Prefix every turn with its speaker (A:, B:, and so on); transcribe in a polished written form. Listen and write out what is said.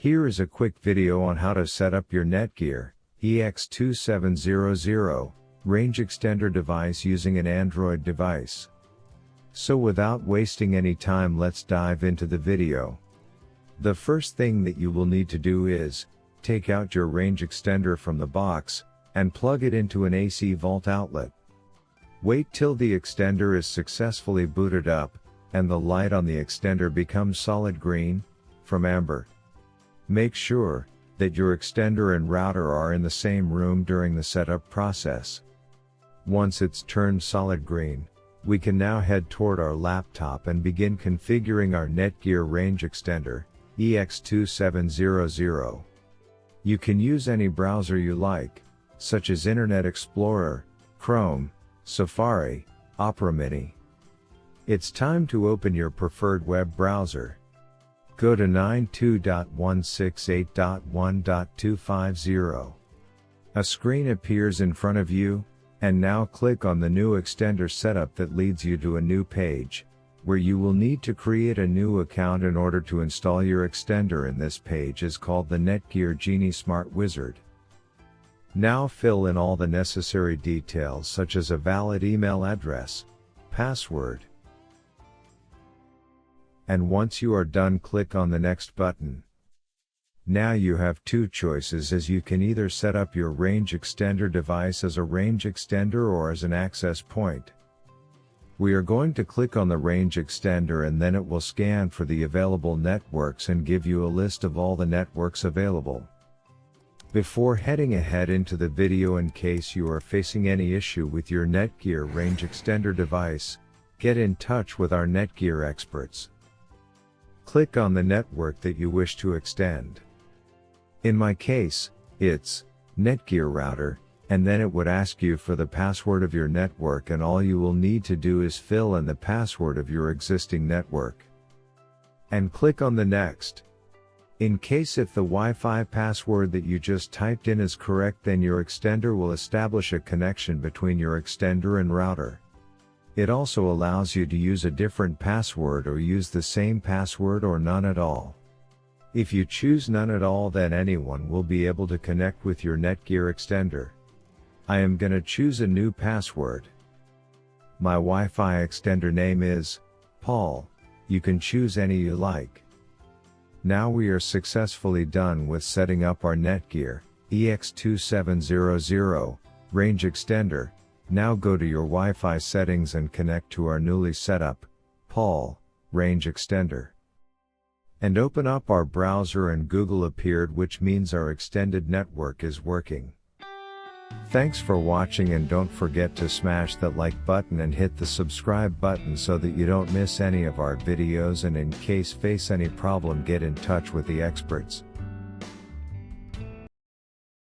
A: Here is a quick video on how to set up your Netgear EX2700 Range Extender device using an Android device. So without wasting any time, let's dive into the video. The first thing that you will need to do is take out your range extender from the box and plug it into an AC volt outlet. Wait till the extender is successfully booted up and the light on the extender becomes solid green from amber. Make sure that your extender and router are in the same room during the setup process. Once it's turned solid green, we can now head toward our laptop and begin configuring our Netgear range extender, EX2700. You can use any browser you like, such as Internet Explorer, Chrome, Safari, Opera Mini. It's time to open your preferred web browser. Go to 92.168.1.250. A screen appears in front of you, and now click on the new extender setup that leads you to a new page, where you will need to create a new account in order to install your extender. In this page is called the Netgear Genie Smart Wizard. Now fill in all the necessary details such as a valid email address, password. And once you are done, click on the next button. Now you have two choices, as you can either set up your range extender device as a range extender or as an access point. We are going to click on the range extender and then it will scan for the available networks and give you a list of all the networks available. Before heading ahead into the video, in case you are facing any issue with your Netgear range extender device, get in touch with our Netgear experts. Click on the network that you wish to extend. In my case, it's Netgear router, and then it would ask you for the password of your network, and all you will need to do is fill in the password of your existing network. And click on the next. In case if the Wi-Fi password that you just typed in is correct, then your extender will establish a connection between your extender and router. It also allows you to use a different password or use the same password or none at all. If you choose none at all, then anyone will be able to connect with your Netgear extender. I am gonna choose a new password. My Wi-Fi extender name is Paul. You can choose any you like. Now we are successfully done with setting up our Netgear EX2700 range extender. Now go to your Wi-Fi settings and connect to our newly set up Paul range extender. And open up our browser, and Google appeared, which means our extended network is working. Thanks for watching, and don't forget to smash that like button and hit the subscribe button so that you don't miss any of our videos, and in case face any problem, get in touch with the experts.